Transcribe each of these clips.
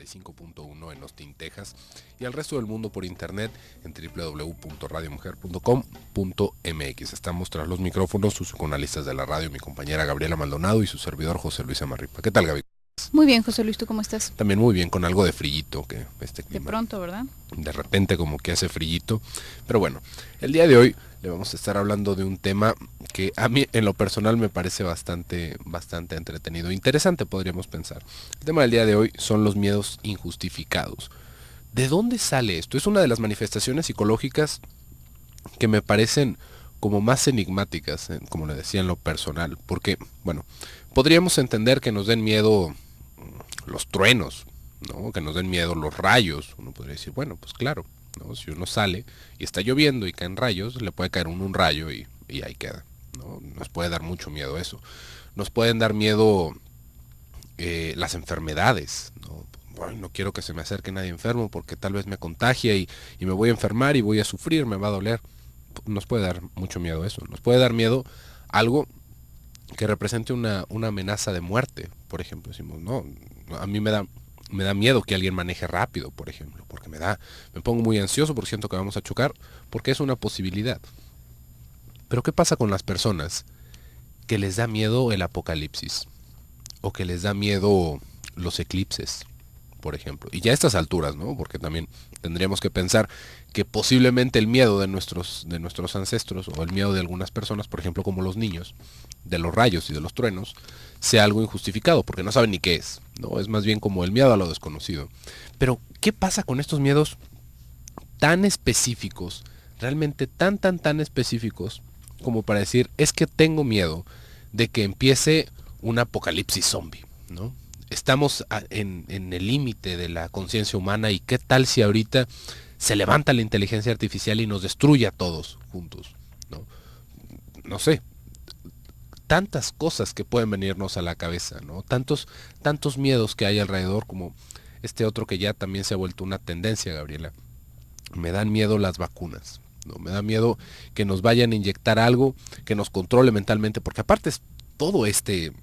95.1 en Austin, Texas, y al resto del mundo por internet en www.radiomujer.com.mx. Estamos tras los micrófonos, sus psicoanalistas de la radio, mi compañera Gabriela Maldonado y su servidor José Luis Amarripa. ¿Qué tal, Gaby? Muy bien, José Luis, ¿tú cómo estás? También muy bien, con algo de frillito, que este clima. De pronto, ¿verdad? De repente como que hace frillito. Pero bueno, el día de hoy le vamos a estar hablando de un tema que a mí en lo personal me parece bastante entretenido. Interesante, podríamos pensar. El tema del día de hoy son los miedos injustificados. ¿De dónde sale esto? Es una de las manifestaciones psicológicas que me parecen como más enigmáticas, como le decía, en lo personal. Porque, bueno, podríamos entender que nos den miedo los truenos, ¿no? Que nos den miedo los rayos. Uno podría decir, bueno, pues claro, ¿no? Si uno sale y está lloviendo y caen rayos, le puede caer un rayo y ahí queda, ¿no? Nos puede dar mucho miedo eso. Nos pueden dar miedo las enfermedades, ¿no? Bueno, no quiero que se me acerque nadie enfermo porque tal vez me contagie y me voy a enfermar y voy a sufrir, me va a doler. Nos puede dar mucho miedo eso. Nos puede dar miedo algo que represente una amenaza de muerte, por ejemplo. Decimos, no, a mí me da miedo que alguien maneje rápido, por ejemplo, porque me pongo muy ansioso porque siento que vamos a chocar, porque es una posibilidad. Pero ¿qué pasa con las personas que les da miedo el apocalipsis? O que les da miedo los eclipses, por ejemplo. Y ya a estas alturas, ¿no? Porque también tendríamos que pensar que posiblemente el miedo de nuestros ancestros, o el miedo de algunas personas, por ejemplo como los niños, de los rayos y de los truenos, sea algo injustificado, porque no saben ni qué es, ¿no? Es más bien como el miedo a lo desconocido. Pero, ¿qué pasa con estos miedos tan específicos, realmente tan específicos, como para decir, es que tengo miedo de que empiece un apocalipsis zombie, ¿no? Estamos en el límite de la conciencia humana y qué tal si ahorita se levanta la inteligencia artificial y nos destruye a todos juntos, ¿no? No sé, tantas cosas que pueden venirnos a la cabeza, ¿no? Tantos miedos que hay alrededor, como este otro que ya también se ha vuelto una tendencia, Gabriela. Me dan miedo las vacunas, ¿no? Me da miedo que nos vayan a inyectar algo que nos controle mentalmente, porque aparte es todo este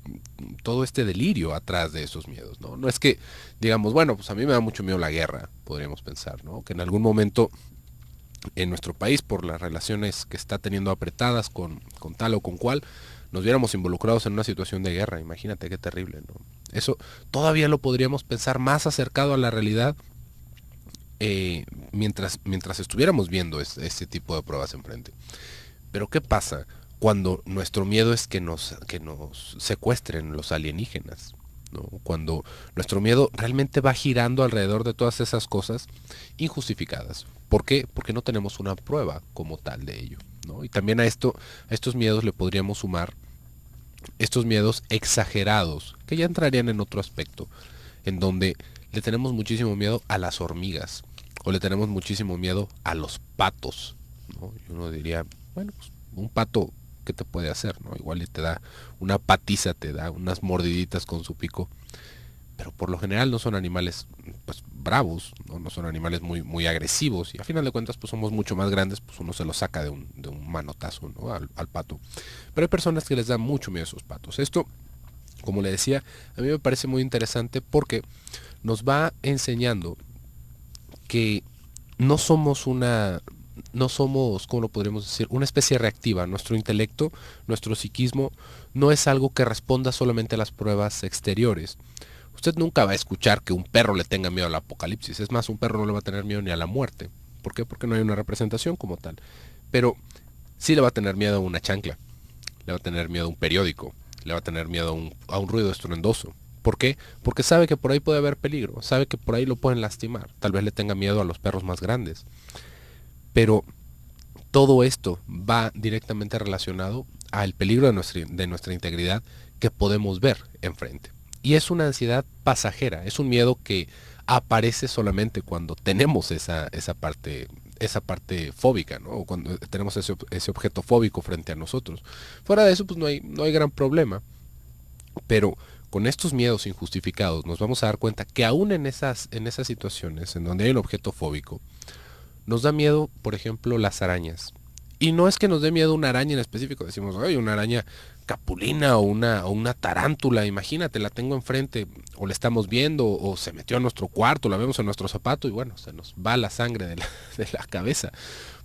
delirio atrás de esos miedos, ¿no? No es que digamos, bueno, pues a mí me da mucho miedo la guerra, podríamos pensar, ¿no? Que en algún momento en nuestro país, por las relaciones que está teniendo apretadas con tal o con cual, nos viéramos involucrados en una situación de guerra. Imagínate qué terrible, ¿no? Eso todavía lo podríamos pensar más acercado a la realidad mientras estuviéramos viendo este tipo de pruebas enfrente. Pero ¿qué pasa cuando nuestro miedo es que nos secuestren los alienígenas, ¿no? Cuando nuestro miedo realmente va girando alrededor de todas esas cosas injustificadas. ¿Por qué? Porque no tenemos una prueba como tal de ello, ¿no? Y también a estos miedos le podríamos sumar estos miedos exagerados, que ya entrarían en otro aspecto, en donde le tenemos muchísimo miedo a las hormigas, o le tenemos muchísimo miedo a los patos, ¿no? Y uno diría, bueno, pues un pato, ¿qué te puede hacer, no? Igual y te da una patiza, te da unas mordiditas con su pico, pero por lo general no son animales pues bravos, no son animales muy agresivos, y a final de cuentas pues somos mucho más grandes, pues uno se lo saca de un manotazo, ¿no? al pato. Pero hay personas que les dan mucho miedo a esos patos. Esto, como le decía, a mí me parece muy interesante porque nos va enseñando que no somos, ¿cómo lo podríamos decir? Una especie reactiva. Nuestro intelecto, nuestro psiquismo, no es algo que responda solamente a las pruebas exteriores. Usted nunca va a escuchar que un perro le tenga miedo al apocalipsis. Es más, un perro no le va a tener miedo ni a la muerte. ¿Por qué? Porque no hay una representación como tal. Pero sí le va a tener miedo a una chancla, le va a tener miedo a un periódico, le va a tener miedo a un ruido estruendoso. ¿Por qué? Porque sabe que por ahí puede haber peligro, sabe que por ahí lo pueden lastimar. Tal vez le tenga miedo a los perros más grandes. Pero todo esto va directamente relacionado al peligro de nuestra integridad que podemos ver enfrente. Y es una ansiedad pasajera, es un miedo que aparece solamente cuando tenemos esa parte fóbica, ¿no? O cuando tenemos ese objeto fóbico frente a nosotros. Fuera de eso, pues no hay gran problema. Pero con estos miedos injustificados nos vamos a dar cuenta que aún en esas situaciones en donde hay un objeto fóbico, nos da miedo, por ejemplo, las arañas. Y no es que nos dé miedo una araña en específico, decimos, ay, una araña capulina o una tarántula, imagínate, la tengo enfrente, o la estamos viendo, o se metió a nuestro cuarto, la vemos en nuestro zapato y bueno, se nos va la sangre de la cabeza.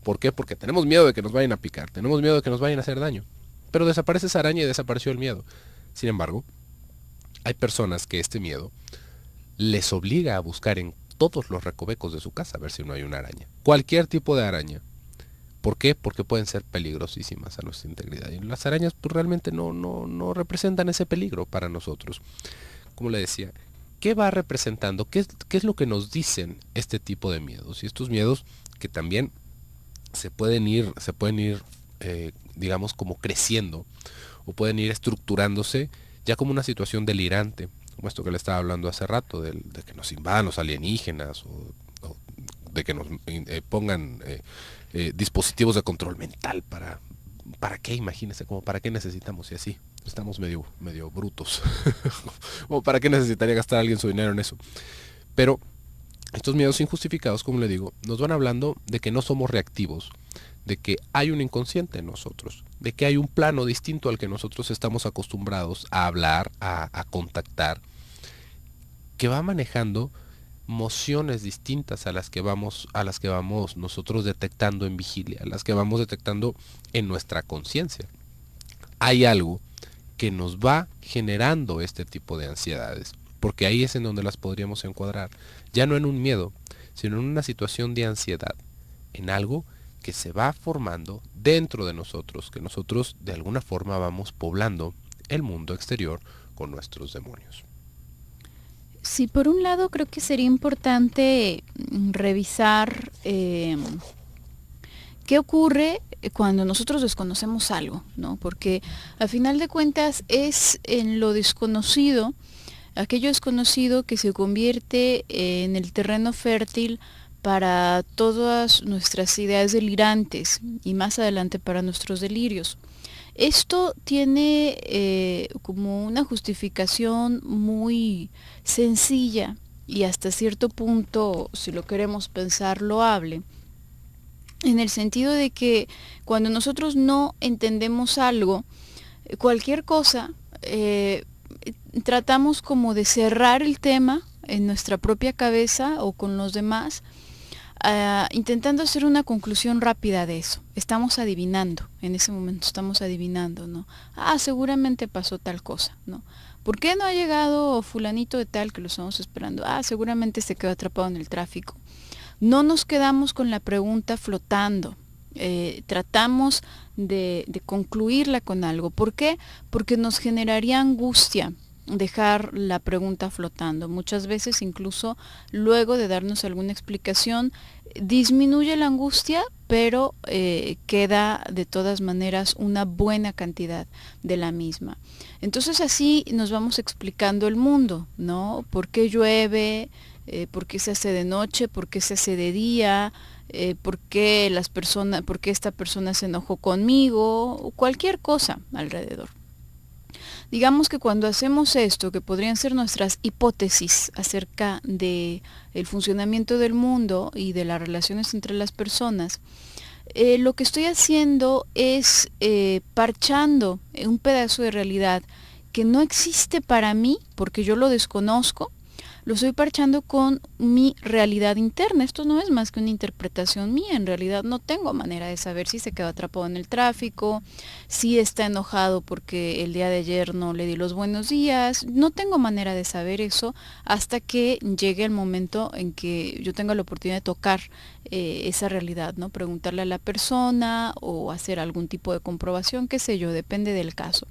¿Por qué? Porque tenemos miedo de que nos vayan a picar, tenemos miedo de que nos vayan a hacer daño. Pero desaparece esa araña y desapareció el miedo. Sin embargo, hay personas que este miedo les obliga a buscar en todos los recovecos de su casa a ver si no hay una araña. Cualquier tipo de araña. ¿Por qué? Porque pueden ser peligrosísimas a nuestra integridad. Y las arañas pues, realmente no representan ese peligro para nosotros. Como le decía, ¿qué va representando? ¿Qué es lo que nos dicen este tipo de miedos? Y estos miedos que también se pueden ir digamos, como creciendo o pueden ir estructurándose ya como una situación delirante, como esto que le estaba hablando hace rato, de que nos invadan los alienígenas o de que nos pongan dispositivos de control mental ¿para qué? Imagínense, como para qué necesitamos y así. Estamos medio brutos. ¿O para qué necesitaría gastar alguien su dinero en eso? Pero estos miedos injustificados, como le digo, nos van hablando de que no somos reactivos, de que hay un inconsciente en nosotros, de que hay un plano distinto al que nosotros estamos acostumbrados a hablar, a contactar, que va manejando mociones distintas a las que vamos nosotros detectando en vigilia, a las que vamos detectando en nuestra conciencia. Hay algo que nos va generando este tipo de ansiedades, porque ahí es en donde las podríamos encuadrar, ya no en un miedo, sino en una situación de ansiedad, en algo que se va formando dentro de nosotros, que nosotros de alguna forma vamos poblando el mundo exterior con nuestros demonios. Sí, por un lado creo que sería importante revisar qué ocurre cuando nosotros desconocemos algo, ¿no? Porque al final de cuentas es en lo desconocido, aquello desconocido que se convierte en el terreno fértil para todas nuestras ideas delirantes y más adelante para nuestros delirios. Esto tiene como una justificación muy sencilla y hasta cierto punto, si lo queremos pensar, loable, en el sentido de que cuando nosotros no entendemos algo, cualquier cosa, tratamos como de cerrar el tema en nuestra propia cabeza o con los demás, intentando hacer una conclusión rápida de eso. Estamos adivinando, en ese momento estamos adivinando, ¿no? Seguramente pasó tal cosa, ¿no? ¿Por qué no ha llegado fulanito de tal que lo estamos esperando? Seguramente se quedó atrapado en el tráfico. No nos quedamos con la pregunta flotando. Tratamos de concluirla con algo. ¿Por qué? Porque nos generaría angustia dejar la pregunta flotando. Muchas veces incluso luego de darnos alguna explicación disminuye la angustia, pero queda de todas maneras una buena cantidad de la misma. Entonces así nos vamos explicando el mundo, ¿no? ¿Por qué llueve? ¿Por qué se hace de noche? ¿Por qué se hace de día? ¿Por qué esta persona se enojó conmigo? O cualquier cosa alrededor. Digamos que cuando hacemos esto, que podrían ser nuestras hipótesis acerca de el funcionamiento del mundo y de las relaciones entre las personas, lo que estoy haciendo es parchando un pedazo de realidad que no existe para mí, porque yo lo desconozco, lo estoy parchando con mi realidad interna. Esto no es más que una interpretación mía. En realidad no tengo manera de saber si se quedó atrapado en el tráfico, si está enojado porque el día de ayer no le di los buenos días. No tengo manera de saber eso hasta que llegue el momento en que yo tenga la oportunidad de tocar esa realidad, ¿no? Preguntarle a la persona o hacer algún tipo de comprobación, qué sé yo, depende del caso.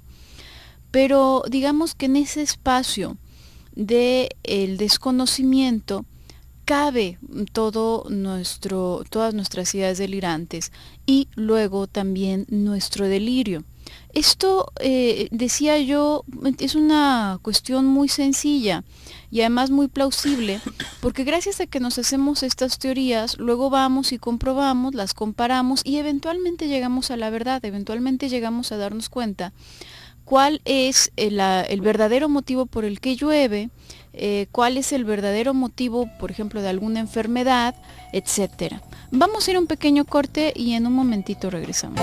Pero digamos que en ese espacio del desconocimiento cabe todas nuestras ideas delirantes y luego también nuestro delirio. Esto, decía yo, es una cuestión muy sencilla y además muy plausible, porque gracias a que nos hacemos estas teorías, luego vamos y comprobamos, las comparamos y eventualmente llegamos a la verdad, eventualmente llegamos a darnos cuenta cuál es el verdadero motivo por el que llueve, cuál es el verdadero motivo, por ejemplo, de alguna enfermedad, etcétera. Vamos a ir a un pequeño corte y en un momentito regresamos.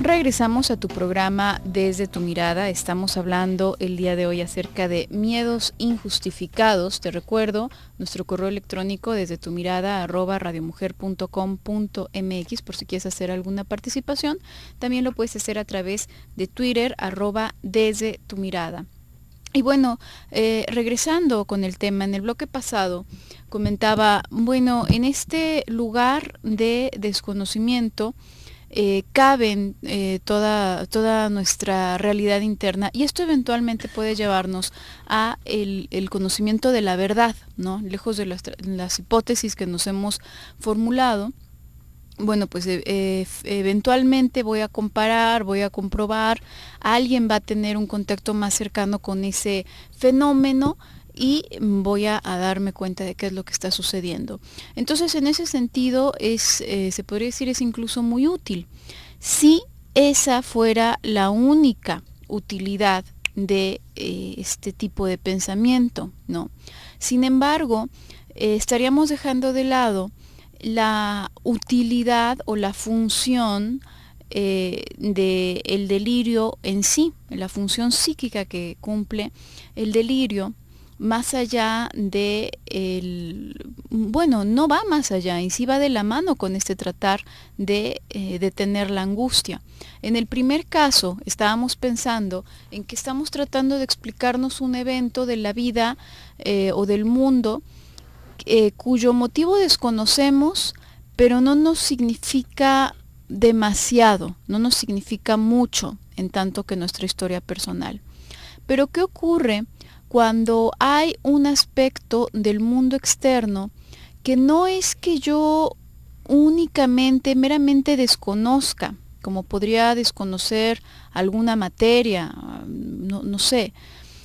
Regresamos a tu programa Desde tu Mirada. Estamos hablando el día de hoy acerca de miedos injustificados. Te recuerdo nuestro correo electrónico desde tu mirada @radiomujer.com.mx por si quieres hacer alguna participación. También lo puedes hacer a través de Twitter @desde tu mirada. Y bueno, regresando con el tema, en el bloque pasado comentaba, bueno, en este lugar de desconocimiento, caben toda nuestra realidad interna, y esto eventualmente puede llevarnos a el conocimiento de la verdad, ¿no? Lejos de las hipótesis que nos hemos formulado. Bueno, pues eventualmente voy a comparar, voy a comprobar, alguien va a tener un contacto más cercano con ese fenómeno y voy a darme cuenta de qué es lo que está sucediendo. Entonces, en ese sentido, se podría decir, es incluso muy útil. Si esa fuera la única utilidad de este tipo de pensamiento, ¿no? Sin embargo, estaríamos dejando de lado la utilidad o la función del delirio en sí, la función psíquica que cumple el delirio, más allá bueno, no va más allá, y sí va de la mano con este tratar de detener la angustia. En el primer caso, estábamos pensando en que estamos tratando de explicarnos un evento de la vida o del mundo cuyo motivo desconocemos, pero no nos significa demasiado, no nos significa mucho en tanto que nuestra historia personal. Pero ¿qué ocurre cuando hay un aspecto del mundo externo que no es que yo únicamente, meramente desconozca, como podría desconocer alguna materia, no sé,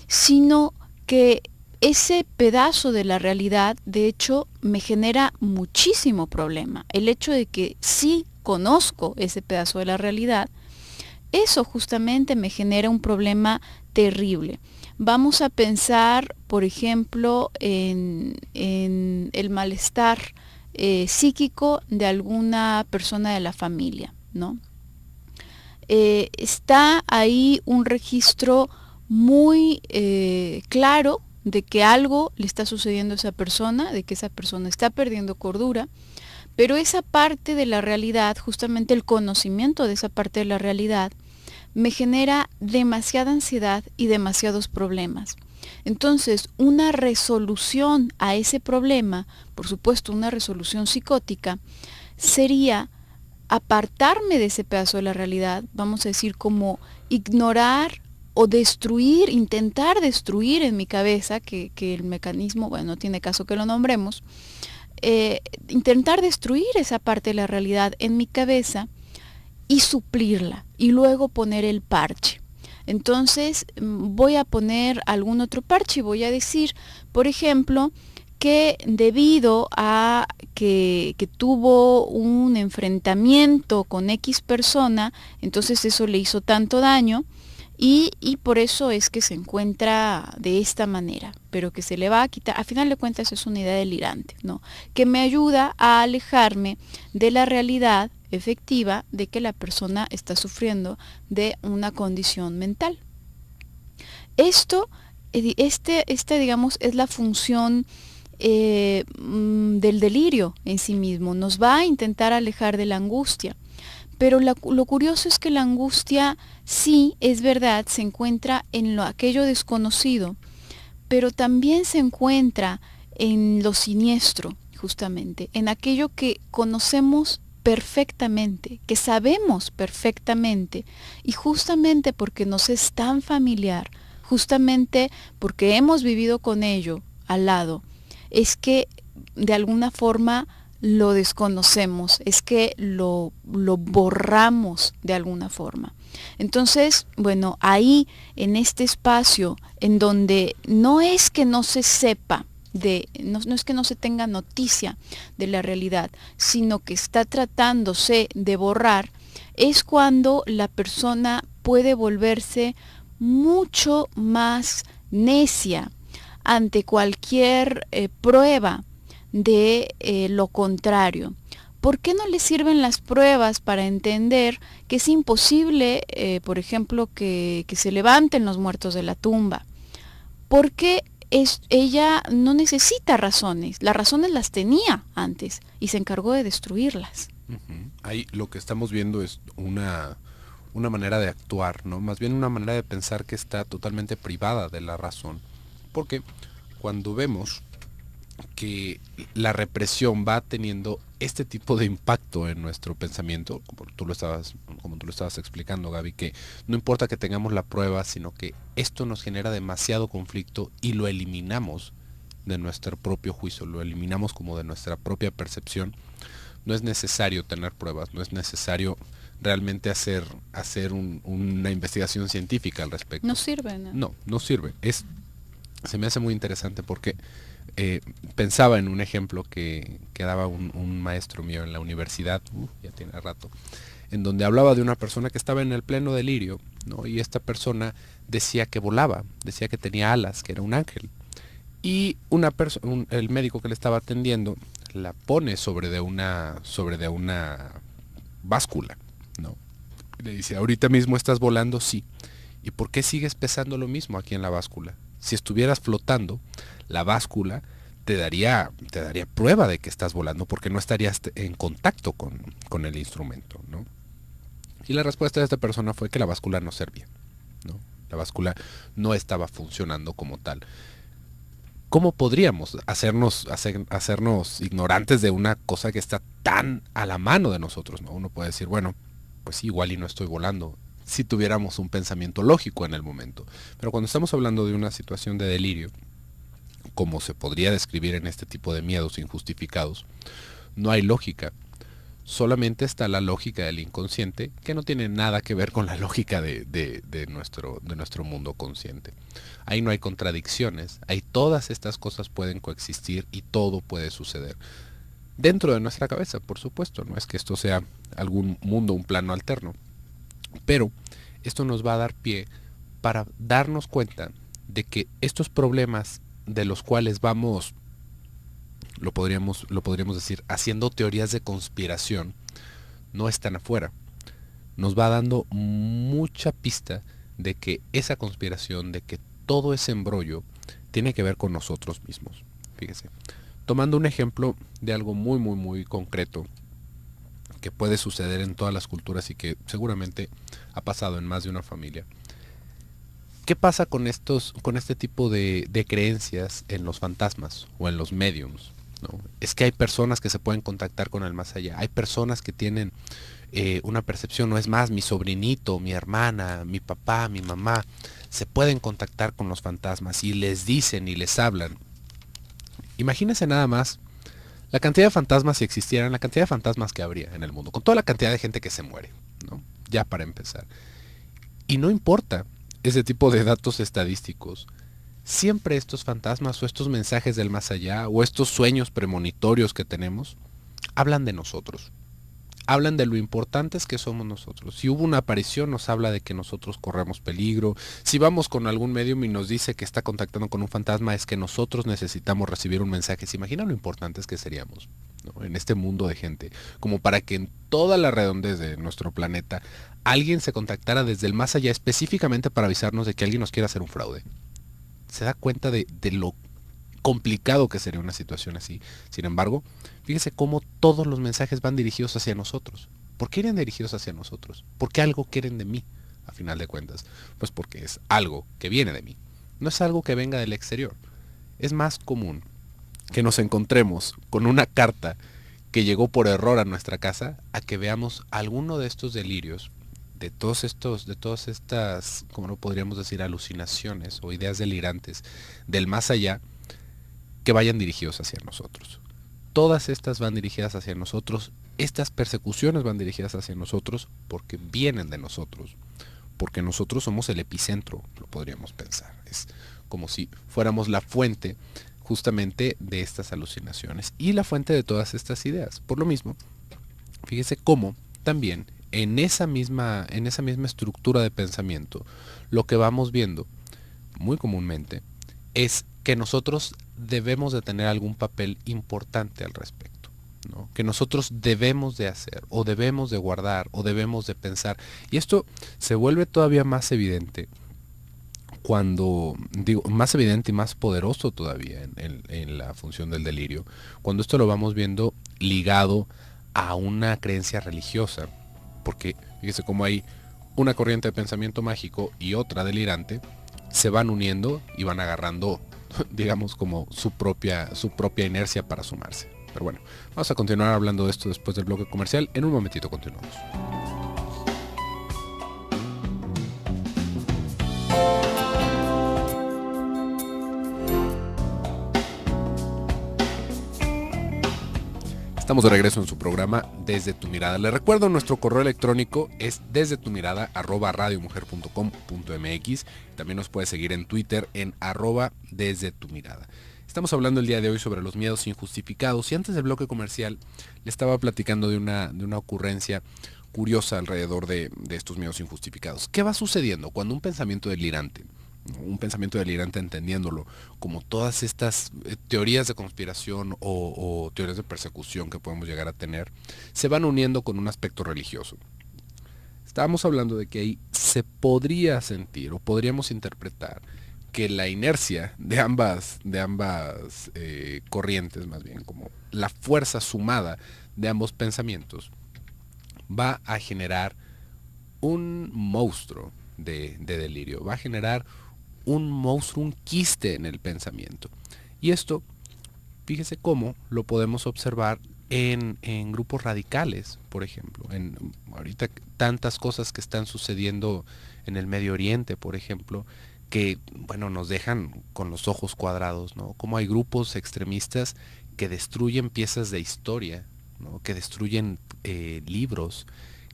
sino que ese pedazo de la realidad, de hecho, me genera muchísimo problema? El hecho de que sí conozco ese pedazo de la realidad, eso justamente me genera un problema terrible. Vamos a pensar, por ejemplo, en el malestar psíquico de alguna persona de la familia, ¿no? Está ahí un registro muy claro de que algo le está sucediendo a esa persona, de que esa persona está perdiendo cordura, pero esa parte de la realidad, justamente el conocimiento de esa parte de la realidad, me genera demasiada ansiedad y demasiados problemas. Entonces, una resolución a ese problema, por supuesto una resolución psicótica, sería apartarme de ese pedazo de la realidad, vamos a decir como ignorar o destruir, intentar destruir en mi cabeza, que el mecanismo, bueno, no tiene caso que lo nombremos, intentar destruir esa parte de la realidad en mi cabeza y suplirla y luego poner el parche. Entonces voy a poner algún otro parche y voy a decir, por ejemplo, que debido a que tuvo un enfrentamiento con X persona, entonces eso le hizo tanto daño y por eso es que se encuentra de esta manera, pero que se le va a quitar. A final de cuentas es una idea delirante, ¿no? Que me ayuda a alejarme de la realidad efectiva de que la persona está sufriendo de una condición mental. Esta digamos, es la función del delirio en sí mismo. Nos va a intentar alejar de la angustia. Pero lo curioso es que la angustia, sí, es verdad, se encuentra en aquello desconocido, pero también se encuentra en lo siniestro, justamente, en aquello que conocemos perfectamente, que sabemos perfectamente, y justamente porque nos es tan familiar, justamente porque hemos vivido con ello al lado, es que de alguna forma lo desconocemos, es que lo borramos de alguna forma. Entonces, bueno, ahí en este espacio en donde no es que no se sepa, no es que no se tenga noticia de la realidad, sino que está tratándose de borrar, es cuando la persona puede volverse mucho más necia ante cualquier prueba de lo contrario, ¿por qué no le sirven las pruebas para entender que es imposible, por ejemplo, que se levanten los muertos de la tumba? Porque ella no necesita razones, las razones las tenía antes y se encargó de destruirlas. Ahí lo que estamos viendo es una manera de actuar, ¿no? Más bien una manera de pensar que está totalmente privada de la razón. Porque cuando vemos que la represión va teniendo este tipo de impacto en nuestro pensamiento, como tú lo estabas explicando, Gaby, que no importa que tengamos la prueba, sino que esto nos genera demasiado conflicto y lo eliminamos de nuestro propio juicio, lo eliminamos como de nuestra propia percepción. No es necesario tener pruebas, no es necesario realmente hacer una investigación científica al respecto. No sirve, ¿no? No sirve. Se me hace muy interesante porque pensaba en un ejemplo que daba un maestro mío en la universidad, ya tiene rato, en donde hablaba de una persona que estaba en el pleno delirio, ¿no? Y esta persona decía que volaba, decía que tenía alas, que era un ángel. Y el médico que le estaba atendiendo la pone sobre de una báscula, ¿no? Le dice, ahorita mismo estás volando, sí. ¿Y por qué sigues pesando lo mismo aquí en la báscula? Si estuvieras flotando, la báscula te daría prueba de que estás volando porque no estarías en contacto con el instrumento, ¿no? Y la respuesta de esta persona fue que la báscula no servía, ¿no? La báscula no estaba funcionando como tal. ¿Cómo podríamos hacernos ignorantes de una cosa que está tan a la mano de nosotros, ¿no? Uno puede decir, bueno, pues sí, igual y no estoy volando, si tuviéramos un pensamiento lógico en el momento. Pero cuando estamos hablando de una situación de delirio, como se podría describir en este tipo de miedos injustificados, no hay lógica. Solamente está la lógica del inconsciente, que no tiene nada que ver con la lógica de nuestro mundo consciente. Ahí no hay contradicciones, ahí todas estas cosas pueden coexistir y todo puede suceder. Dentro de nuestra cabeza, por supuesto, no es que esto sea algún mundo, un plano alterno, pero esto nos va a dar pie para darnos cuenta de que estos problemas de los cuales vamos, lo podríamos decir, haciendo teorías de conspiración, no están afuera. Nos va dando mucha pista de que esa conspiración, de que todo ese embrollo tiene que ver con nosotros mismos. Fíjese, tomando un ejemplo de algo muy, muy, muy concreto que puede suceder en todas las culturas y que seguramente ha pasado en más de una familia. ¿Qué pasa con este tipo de creencias en los fantasmas o en los mediums? ¿No? Es que hay personas que se pueden contactar con el más allá, hay personas que tienen una percepción, no es más, mi sobrinito, mi hermana, mi papá, mi mamá, se pueden contactar con los fantasmas y les dicen y les hablan. Imagínense nada más la cantidad de fantasmas, si existieran, la cantidad de fantasmas que habría en el mundo, con toda la cantidad de gente que se muere, ¿no? Ya para empezar. Y no importa ese tipo de datos estadísticos, siempre estos fantasmas o estos mensajes del más allá o estos sueños premonitorios que tenemos, hablan de nosotros. Hablan de lo importantes que somos nosotros. Si hubo una aparición, nos habla de que nosotros corremos peligro. Si vamos con algún medium y nos dice que está contactando con un fantasma, es que nosotros necesitamos recibir un mensaje. ¿Se imaginan lo importantes que seríamos, ¿no? En este mundo de gente? Como para que en toda la redondez de nuestro planeta alguien se contactara desde el más allá específicamente para avisarnos de que alguien nos quiere hacer un fraude. ¿Se da cuenta de lo complicado que sería una situación así? Sin embargo, fíjese cómo todos los mensajes van dirigidos hacia nosotros. ¿Por qué irían dirigidos hacia nosotros? ¿Por qué algo quieren de mí, a final de cuentas? Pues porque es algo que viene de mí. No es algo que venga del exterior. Es más común que nos encontremos con una carta que llegó por error a nuestra casa a que veamos alguno de estos delirios, de todas estas, como no podríamos decir, alucinaciones o ideas delirantes del más allá, que vayan dirigidos hacia nosotros. Todas estas van dirigidas hacia nosotros, estas persecuciones van dirigidas hacia nosotros porque vienen de nosotros, porque nosotros somos el epicentro, lo podríamos pensar. Es como si fuéramos la fuente justamente de estas alucinaciones y la fuente de todas estas ideas. Por lo mismo, fíjese cómo también en esa misma estructura de pensamiento, lo que vamos viendo muy comúnmente es que nosotros debemos de tener algún papel importante al respecto. ¿no? Que nosotros debemos de hacer, o debemos de guardar, o debemos de pensar. Y esto se vuelve todavía más evidente cuando, digo, más evidente y más poderoso todavía en la función del delirio, cuando esto lo vamos viendo ligado a una creencia religiosa. Porque fíjese cómo hay una corriente de pensamiento mágico y otra delirante, se van uniendo y van agarrando, digamos, como su propia inercia para sumarse. Pero bueno, vamos a continuar hablando de esto después del bloque comercial. En un momentito continuamos. Estamos de regreso en su programa Desde tu Mirada. Les recuerdo, nuestro correo electrónico es desdetumirada@radiomujer.com.mx. También nos puede seguir en Twitter en @desde tu mirada. Estamos hablando el día de hoy sobre los miedos injustificados, y antes del bloque comercial le estaba platicando de una ocurrencia curiosa alrededor de estos miedos injustificados. ¿Qué va sucediendo cuando un pensamiento delirante entendiéndolo como todas estas teorías de conspiración o teorías de persecución que podemos llegar a tener, se van uniendo con un aspecto religioso? Estábamos hablando de que ahí se podría sentir o podríamos interpretar que la inercia de ambas corrientes, más bien como la fuerza sumada de ambos pensamientos, va a generar un monstruo de delirio, va a generar un monstruo, un quiste en el pensamiento. Y esto, fíjese cómo lo podemos observar en grupos radicales, por ejemplo. Ahorita tantas cosas que están sucediendo en el Medio Oriente, por ejemplo, que, bueno, nos dejan con los ojos cuadrados, ¿no? Como hay grupos extremistas que destruyen piezas de historia, ¿no? Que destruyen libros,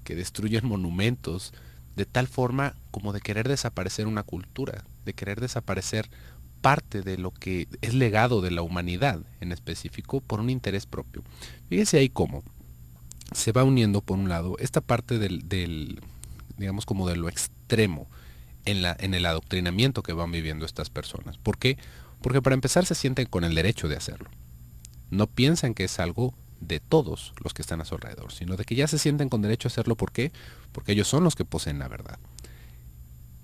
que destruyen monumentos, de tal forma como de querer desaparecer una cultura, de querer desaparecer parte de lo que es legado de la humanidad en específico por un interés propio. Fíjese ahí cómo se va uniendo, por un lado, esta parte del digamos, como de lo extremo en el adoctrinamiento que van viviendo estas personas. ¿Por qué? Porque para empezar se sienten con el derecho de hacerlo. No piensan que es algo de todos los que están a su alrededor, sino de que ya se sienten con derecho a hacerlo. ¿Por qué? Porque ellos son los que poseen la verdad.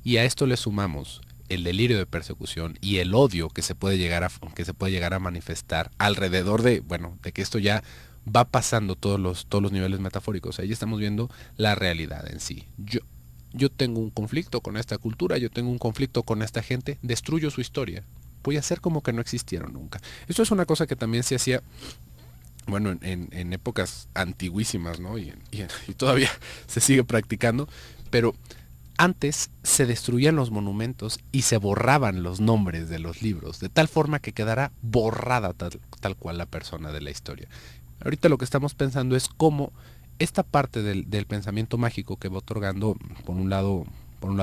Y a esto le sumamos el delirio de persecución y el odio que se puede llegar a manifestar alrededor de que esto ya va pasando todos los niveles metafóricos. Ahí estamos viendo la realidad en sí. Yo tengo un conflicto con esta cultura, yo tengo un conflicto con esta gente, destruyo su historia. Voy a hacer como que no existieron nunca. Esto es una cosa que también se hacía, bueno, en épocas antiguísimas, ¿no? Y todavía se sigue practicando, pero antes se destruían los monumentos y se borraban los nombres de los libros, de tal forma que quedara borrada tal cual la persona de la historia. Ahorita lo que estamos pensando es cómo esta parte del pensamiento mágico que va otorgando, por un lado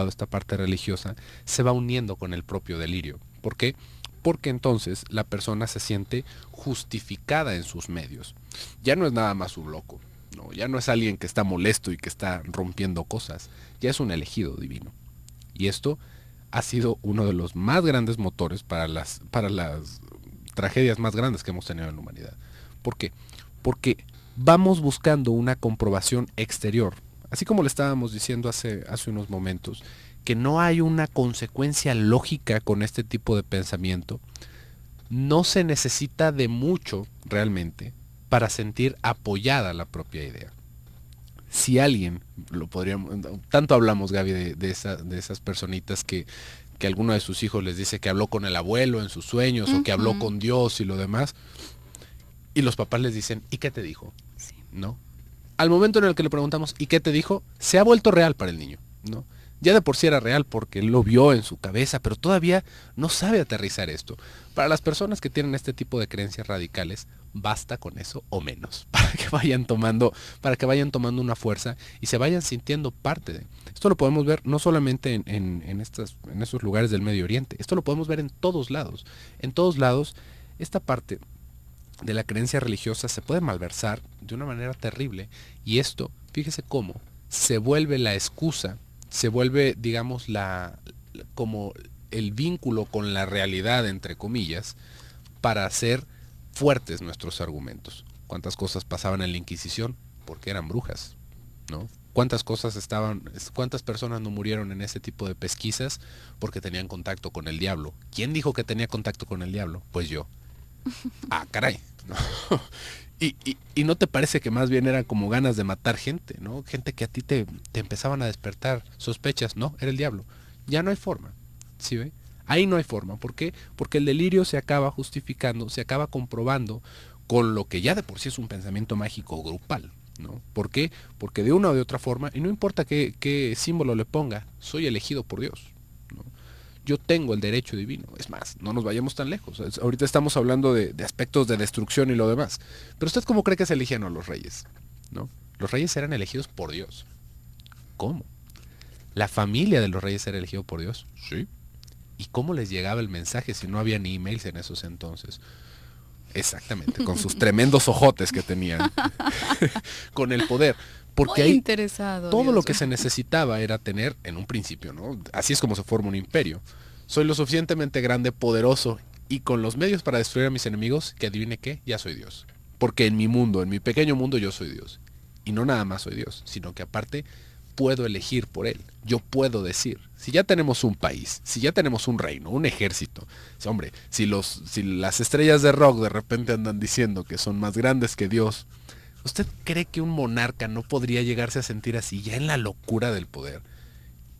esta parte religiosa, se va uniendo con el propio delirio. ¿Por qué? Porque entonces la persona se siente justificada en sus medios. Ya no es nada más un loco, ¿no? Ya no es alguien que está molesto y que está rompiendo cosas, ya es un elegido divino. Y esto ha sido uno de los más grandes motores para las tragedias más grandes que hemos tenido en la humanidad. ¿Por qué? Porque vamos buscando una comprobación exterior, así como le estábamos diciendo hace unos momentos, que no hay una consecuencia lógica con este tipo de pensamiento. No se necesita de mucho realmente para sentir apoyada la propia idea. Si alguien, tanto hablamos, Gaby, de esas personitas que alguno de sus hijos les dice que habló con el abuelo en sus sueños, o que habló con Dios y lo demás, y los papás les dicen, ¿y qué te dijo? Sí. ¿No? Al momento en el que le preguntamos, ¿y qué te dijo?, se ha vuelto real para el niño, ¿no? Ya de por sí era real porque él lo vio en su cabeza, pero todavía no sabe aterrizar esto. Para las personas que tienen este tipo de creencias radicales, basta con eso o menos, para que vayan tomando una fuerza y se vayan sintiendo parte de. Esto lo podemos ver no solamente en estos lugares del Medio Oriente, esto lo podemos ver en todos lados. En todos lados, esta parte de la creencia religiosa se puede malversar de una manera terrible, y esto, fíjese cómo, se vuelve la excusa, se vuelve, digamos, como el vínculo con la realidad, entre comillas, para hacer fuertes nuestros argumentos. ¿Cuántas cosas pasaban en la Inquisición? Porque eran brujas, ¿no? ¿Cuántas personas no murieron en ese tipo de pesquisas porque tenían contacto con el diablo? ¿Quién dijo que tenía contacto con el diablo? Pues yo. Ah, caray, ¿no? Y no te parece que más bien eran como ganas de matar gente, ¿no? Gente que a ti te empezaban a despertar sospechas, no, era el diablo. Ya no hay forma, ¿sí ve? Ahí no hay forma. ¿Por qué? Porque el delirio se acaba justificando, se acaba comprobando con lo que ya de por sí es un pensamiento mágico grupal, ¿no? ¿Por qué? Porque de una o de otra forma, y no importa qué símbolo le ponga, soy elegido por Dios, ¿no? Yo tengo el derecho divino. Es más, no nos vayamos tan lejos. Ahorita estamos hablando de aspectos de destrucción y lo demás. Pero ¿usted cómo cree que se eligieron a los reyes? ¿No? Los reyes eran elegidos por Dios. ¿Cómo? ¿La familia de los reyes era elegida por Dios? Sí. ¿Y cómo les llegaba el mensaje si no había ni emails en esos entonces? Exactamente, con sus tremendos ojotes que tenían, con el poder. Porque Muy ahí interesado, todo Dios. lo que se necesitaba era tener, en un principio, ¿no? Así es como se forma un imperio. Soy lo suficientemente grande, poderoso y con los medios para destruir a mis enemigos, que adivine qué, ya soy Dios. Porque en mi mundo, en mi pequeño mundo, yo soy Dios. Y no nada más soy Dios, sino que aparte puedo elegir por él. Yo puedo decir, si ya tenemos un país, si ya tenemos un reino, un ejército, hombre, si las estrellas de rock de repente andan diciendo que son más grandes que Dios, ¿usted cree que un monarca no podría llegarse a sentir así, ya en la locura del poder?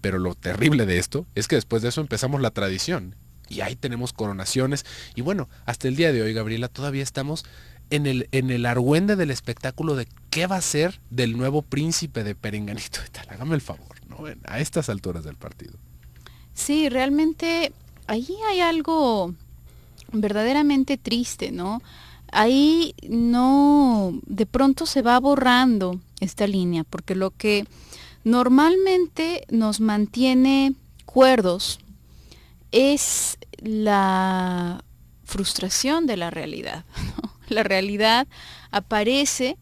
Pero lo terrible de esto es que después de eso empezamos la tradición. Y ahí tenemos coronaciones. Y bueno, hasta el día de hoy, Gabriela, todavía estamos en el argüende del espectáculo de qué va a ser del nuevo príncipe de Perenganito y tal. Hágame el favor, ¿no? A estas alturas del partido. Sí, realmente ahí hay algo verdaderamente triste, ¿no? Ahí no, de pronto se va borrando esta línea, porque lo que normalmente nos mantiene cuerdos es la frustración de la realidad, ¿no? La realidad aparece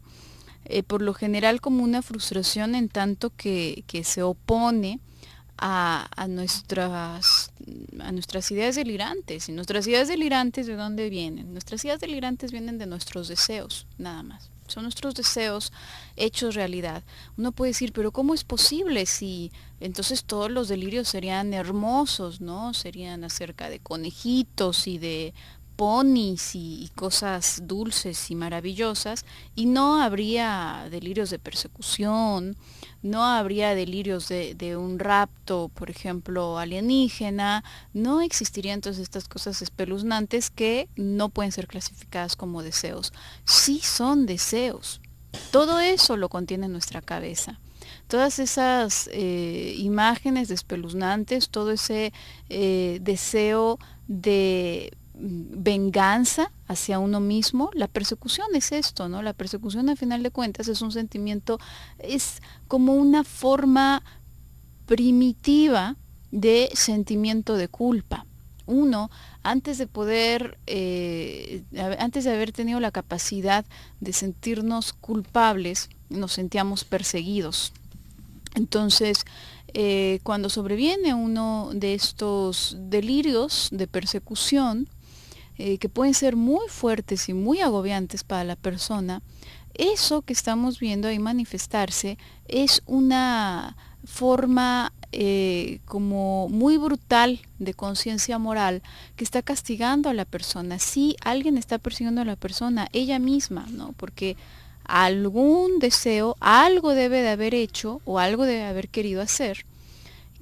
por lo general como una frustración en tanto que se opone a nuestras ideas delirantes. ¿Y nuestras ideas delirantes de dónde vienen? Nuestras ideas delirantes vienen de nuestros deseos, nada más. Son nuestros deseos hechos realidad. Uno puede decir, pero ¿cómo es posible si entonces todos los delirios serían hermosos, ¿no? Serían acerca de conejitos y de ponis y cosas dulces y maravillosas, y no habría delirios de persecución, no habría delirios de un rapto, por ejemplo, alienígena, no existirían todas estas cosas espeluznantes que no pueden ser clasificadas como deseos. Sí son deseos. Todo eso lo contiene nuestra cabeza. Todas esas imágenes espeluznantes, todo ese deseo de venganza hacia uno mismo. La persecución es esto, ¿no? La persecución, al final de cuentas, es un sentimiento, es como una forma primitiva de sentimiento de culpa. Uno, antes de poder, antes de haber tenido la capacidad de sentirnos culpables, nos sentíamos perseguidos. Entonces, cuando sobreviene uno de estos delirios de persecución, que pueden ser muy fuertes y muy agobiantes para la persona, eso que estamos viendo ahí manifestarse es una forma como muy brutal de conciencia moral que está castigando a la persona. Si alguien está persiguiendo a la persona, ella misma, ¿no? Porque algún deseo, algo debe de haber hecho o algo debe haber querido hacer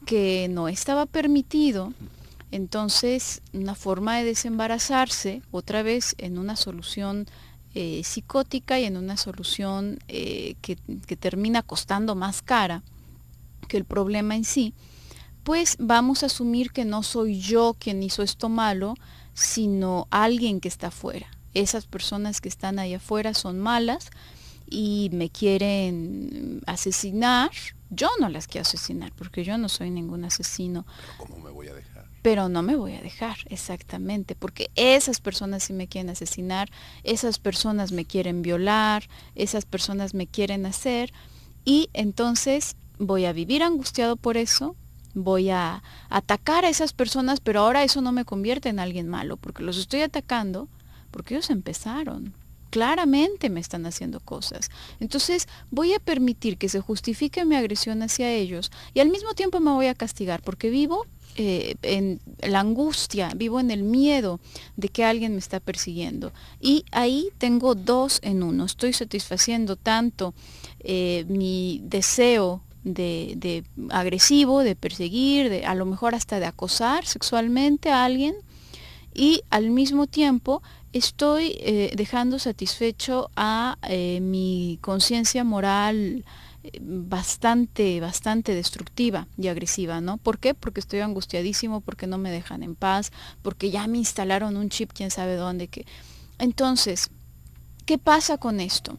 que no estaba permitido. Entonces, una forma de desembarazarse, otra vez en una solución psicótica y en una solución que termina costando más cara que el problema en sí, pues vamos a asumir que no soy yo quien hizo esto malo, sino alguien que está afuera. Esas personas que están ahí afuera son malas y me quieren asesinar. Yo no las quiero asesinar porque yo no soy ningún asesino. Pero ¿cómo me voy a dejar? Pero no me voy a dejar, exactamente, porque esas personas sí me quieren asesinar, esas personas me quieren violar, esas personas me quieren hacer, y entonces voy a vivir angustiado por eso, voy a atacar a esas personas, pero ahora eso no me convierte en alguien malo, porque los estoy atacando porque ellos empezaron. claramente me están haciendo cosas. Entonces voy a permitir que se justifique mi agresión hacia ellos y al mismo tiempo me voy a castigar porque vivo en la angustia, vivo en el miedo de que alguien me está persiguiendo. Y ahí tengo dos en uno. Estoy satisfaciendo tanto mi deseo de agresivo, de perseguir, a lo mejor hasta de acosar sexualmente a alguien, y al mismo tiempo estoy dejando satisfecho a mi conciencia moral bastante destructiva y agresiva, ¿no? ¿Por qué? Porque estoy angustiadísimo, porque no me dejan en paz, porque ya me instalaron un chip quién sabe dónde. Entonces, ¿qué pasa con esto?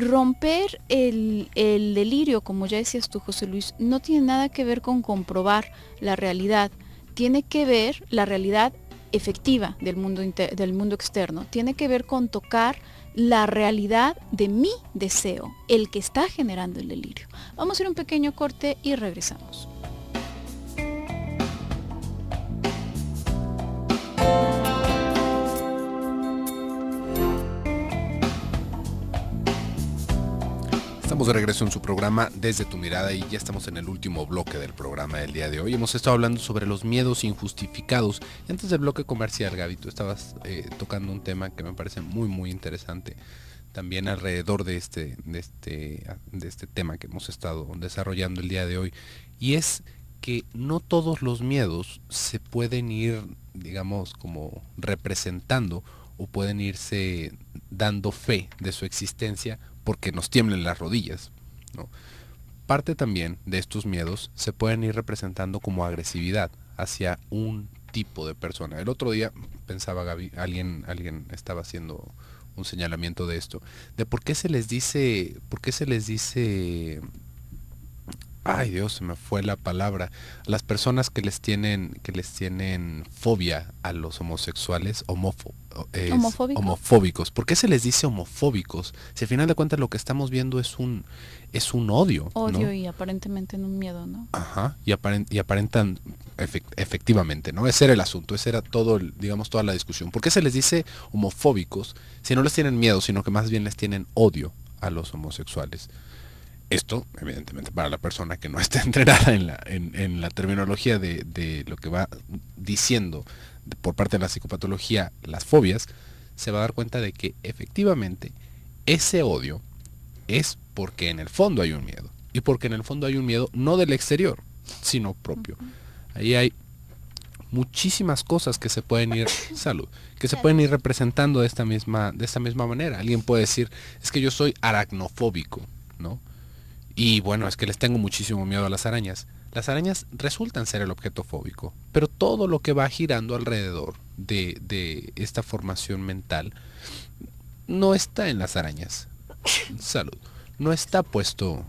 Romper el delirio, como ya decías tú, José Luis, no tiene nada que ver con comprobar la realidad, tiene que ver la realidad efectiva del mundo externo, tiene que ver con tocar la realidad de mi deseo, el que está generando el delirio. Vamos a hacer un pequeño corte y regresamos. Estamos de regreso en su programa Desde tu Mirada y ya estamos en el último bloque del programa del día de hoy. Hemos estado hablando sobre los miedos injustificados. Y antes del bloque comercial, Gaby, tú estabas tocando un tema que me parece muy interesante. También alrededor de este tema que hemos estado desarrollando el día de hoy. Y es que no todos los miedos se pueden ir, digamos, como representando o pueden irse dando fe de su existencia porque nos tiemblen las rodillas, ¿no? Parte también de estos miedos se pueden ir representando como agresividad hacia un tipo de persona. El otro día pensaba, Gaby, alguien estaba haciendo un señalamiento de esto, de por qué se les dice, ay Dios, se me fue la palabra, las personas que les tienen fobia a los homosexuales, homofóbicos. ¿Por qué se les dice homofóbicos? Si al final de cuentas lo que estamos viendo es un odio. Odio, ¿no? Y aparentemente en un miedo, ¿no? Ajá, y aparentan efectivamente, ¿no? Ese era el asunto, ese era todo, digamos, toda la discusión. ¿Por qué se les dice homofóbicos si no les tienen miedo, sino que más bien les tienen odio a los homosexuales? Esto, evidentemente, para la persona que no está entrenada en la terminología de lo que va diciendo por parte de la psicopatología las fobias, se va a dar cuenta de que efectivamente ese odio es porque en el fondo hay un miedo. Y porque en el fondo hay un miedo no del exterior, sino propio. Ahí hay muchísimas cosas que se pueden ir, se pueden ir representando de esta misma manera. Alguien puede decir, es que yo soy aracnofóbico, ¿no? Y bueno, es que les tengo muchísimo miedo a las arañas. Las arañas resultan ser el objeto fóbico, pero todo lo que va girando alrededor de esta formación mental no está en las arañas. No está puesto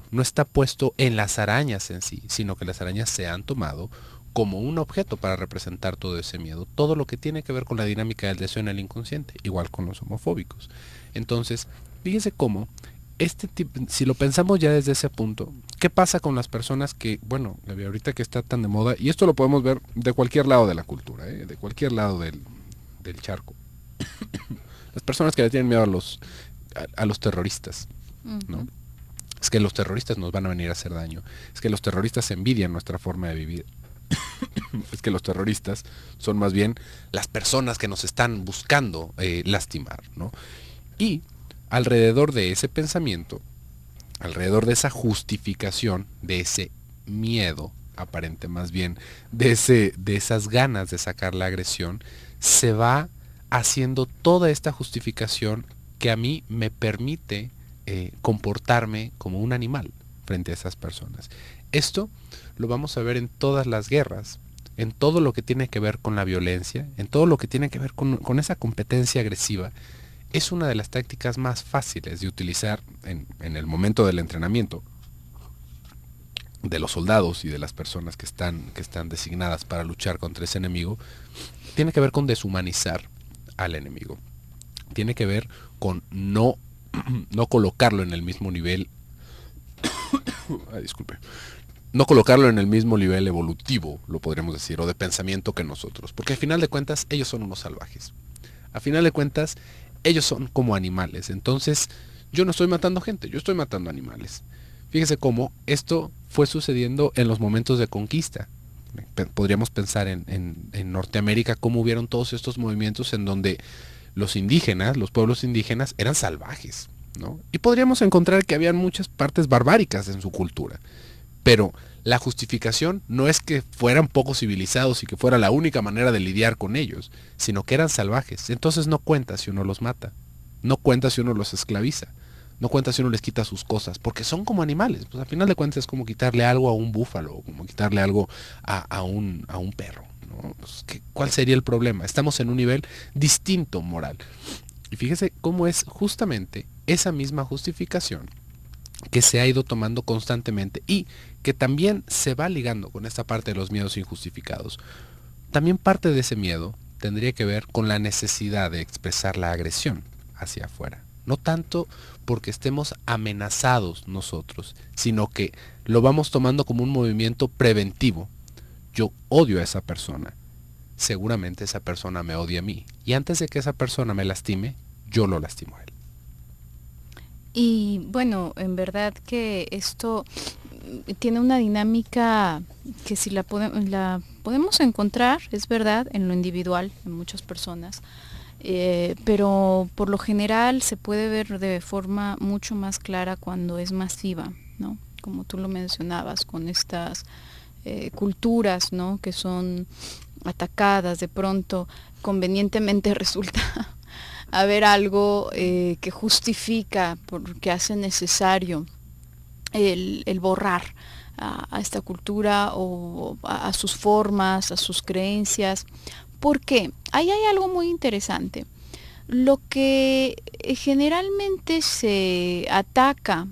en las arañas en sí, sino que las arañas se han tomado como un objeto para representar todo ese miedo, todo lo que tiene que ver con la dinámica del deseo en el inconsciente, igual con los homofóbicos. Entonces, fíjese cómo si lo pensamos ya desde ese punto, ¿qué pasa con las personas que, bueno, ahorita que está tan de moda, y esto lo podemos ver de cualquier lado de la cultura, de cualquier lado del charco? Las personas que le tienen miedo a los terroristas, ¿no? Es que los terroristas nos van a venir a hacer daño, es que los terroristas envidian nuestra forma de vivir, es que los terroristas son más bien las personas que nos están buscando lastimar, ¿no? Y alrededor de ese pensamiento, alrededor de esa justificación, de ese miedo aparente más bien, de esas ganas de sacar la agresión, se va haciendo toda esta justificación que a mí me permite comportarme como un animal frente a esas personas. Esto lo vamos a ver en todas las guerras, en todo lo que tiene que ver con la violencia, en todo lo que tiene que ver con esa competencia agresiva. Es una de las tácticas más fáciles de utilizar en el momento del entrenamiento de los soldados y de las personas que están designadas para luchar contra ese enemigo. Tiene que ver con deshumanizar al enemigo. Tiene que ver con no colocarlo en el mismo nivel. Disculpe. No colocarlo en el mismo nivel evolutivo, lo podríamos decir, o de pensamiento que nosotros. Porque al final de cuentas, ellos son unos salvajes. A final de cuentas, ellos son como animales. Entonces, yo no estoy matando gente, yo estoy matando animales. Fíjese cómo esto fue sucediendo en los momentos de conquista. Podríamos pensar en Norteamérica, cómo hubieron todos estos movimientos en donde los indígenas, los pueblos indígenas, eran salvajes, ¿no? Y podríamos encontrar que habían muchas partes barbáricas en su cultura. Pero la justificación no es que fueran poco civilizados y que fuera la única manera de lidiar con ellos, sino que eran salvajes. Entonces no cuenta si uno los mata, no cuenta si uno los esclaviza, no cuenta si uno les quita sus cosas, porque son como animales. Pues al final de cuentas es como quitarle algo a un búfalo, como quitarle algo a un perro, ¿no? Pues, ¿cuál sería el problema? Estamos en un nivel distinto moral. Y fíjese cómo es justamente esa misma justificación que se ha ido tomando constantemente y que también se va ligando con esta parte de los miedos injustificados. También parte de ese miedo tendría que ver con la necesidad de expresar la agresión hacia afuera. No tanto porque estemos amenazados nosotros, sino que lo vamos tomando como un movimiento preventivo. Yo odio a esa persona, seguramente esa persona me odia a mí, y antes de que esa persona me lastime, yo lo lastimo a él. Y bueno, en verdad que esto tiene una dinámica que si la podemos encontrar, es verdad, en lo individual, en muchas personas, pero por lo general se puede ver de forma mucho más clara cuando es masiva, ¿no? Como tú lo mencionabas, con estas culturas, ¿no? Que son atacadas, de pronto convenientemente resulta haber algo que justifica, porque hace necesario el borrar a esta cultura o a sus formas, a sus creencias. ¿Por qué? Ahí hay algo muy interesante. Lo que generalmente se ataca,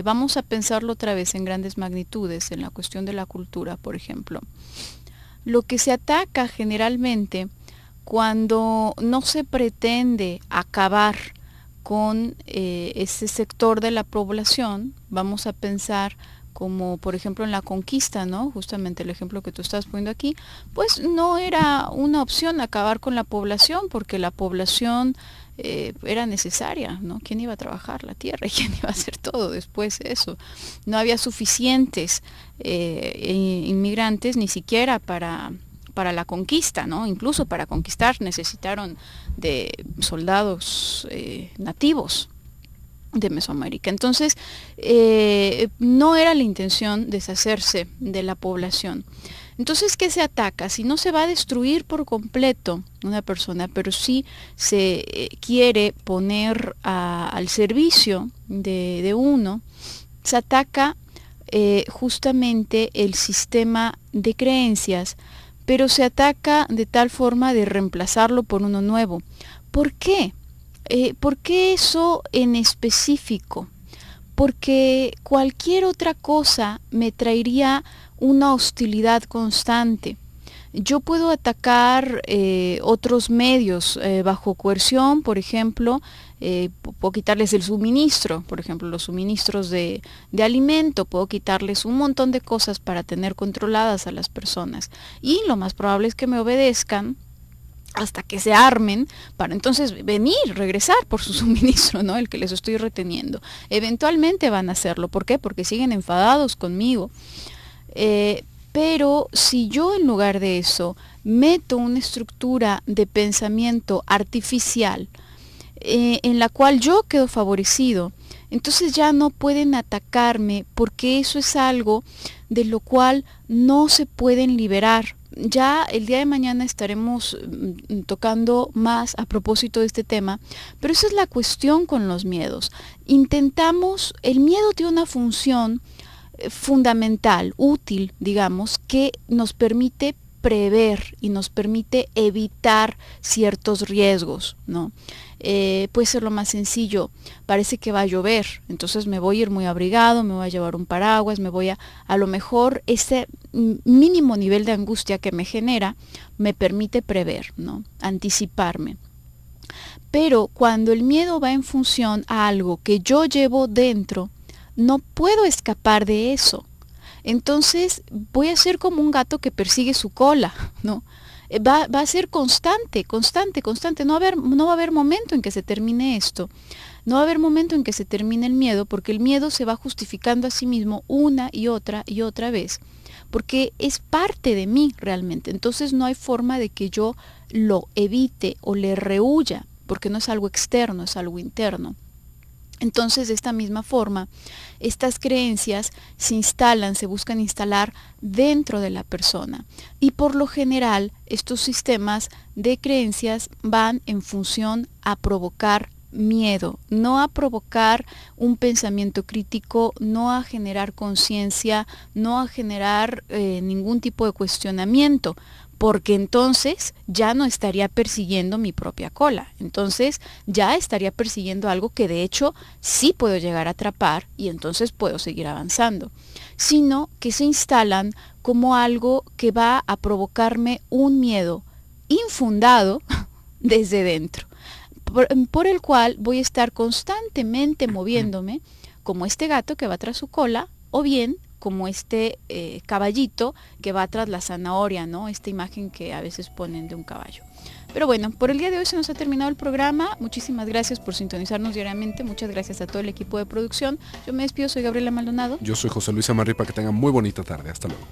vamos a pensarlo otra vez en grandes magnitudes, en la cuestión de la cultura, por ejemplo. Lo que se ataca generalmente cuando no se pretende acabar con ese sector de la población, vamos a pensar como por ejemplo en la conquista, ¿no? Justamente el ejemplo que tú estás poniendo aquí, pues no era una opción acabar con la población, porque la población era necesaria, ¿no? ¿Quién iba a trabajar la tierra y quién iba a hacer todo después de eso? No había suficientes inmigrantes ni siquiera para la conquista, ¿no? Incluso para conquistar necesitaron de soldados nativos de Mesoamérica. Entonces, no era la intención deshacerse de la población. Entonces, ¿qué se ataca? Si no se va a destruir por completo una persona, pero sí se quiere poner al servicio de uno, se ataca justamente el sistema de creencias, pero se ataca de tal forma de reemplazarlo por uno nuevo. ¿Por qué? ¿Por qué eso en específico? Porque cualquier otra cosa me traería una hostilidad constante. Yo puedo atacar otros medios bajo coerción, por ejemplo, puedo quitarles el suministro, por ejemplo, los suministros de alimento, puedo quitarles un montón de cosas para tener controladas a las personas. Y lo más probable es que me obedezcan hasta que se armen para entonces venir, regresar por su suministro, ¿no? El que les estoy reteniendo. Eventualmente van a hacerlo. ¿Por qué? Porque siguen enfadados conmigo. Pero si yo en lugar de eso meto una estructura de pensamiento artificial en la cual yo quedo favorecido, entonces ya no pueden atacarme, porque eso es algo de lo cual no se pueden liberar. Ya el día de mañana estaremos tocando más a propósito de este tema, pero esa es la cuestión con los miedos. El miedo tiene una función fundamental, útil, digamos, que nos permite prever y nos permite evitar ciertos riesgos, ¿no? Puede ser lo más sencillo, parece que va a llover, entonces me voy a ir muy abrigado, me voy a llevar un paraguas, me voy a lo mejor ese mínimo nivel de angustia que me genera me permite prever, ¿no? Anticiparme. Pero cuando el miedo va en función a algo que yo llevo dentro, no puedo escapar de eso. Entonces voy a ser como un gato que persigue su cola, ¿no? Va a ser constante, constante, constante. No va a haber momento en que se termine esto. No va a haber momento en que se termine el miedo, porque el miedo se va justificando a sí mismo una y otra vez, porque es parte de mí realmente. Entonces no hay forma de que yo lo evite o le rehuya, porque no es algo externo, es algo interno. Entonces, de esta misma forma, estas creencias se instalan, se buscan instalar dentro de la persona. Y por lo general, estos sistemas de creencias van en función a provocar miedo, no a provocar un pensamiento crítico, no a generar conciencia, no a generar ningún tipo de cuestionamiento, porque entonces ya no estaría persiguiendo mi propia cola, entonces ya estaría persiguiendo algo que de hecho sí puedo llegar a atrapar y entonces puedo seguir avanzando, sino que se instalan como algo que va a provocarme un miedo infundado desde dentro, por el cual voy a estar constantemente moviéndome como este gato que va tras su cola, o bien como este caballito que va tras la zanahoria, ¿no? Esta imagen que a veces ponen de un caballo. Pero bueno, por el día de hoy se nos ha terminado el programa. Muchísimas gracias por sintonizarnos diariamente. Muchas gracias a todo el equipo de producción. Yo me despido, soy Gabriela Maldonado. Yo soy José Luis Amarripa, que tengan muy bonita tarde. Hasta luego.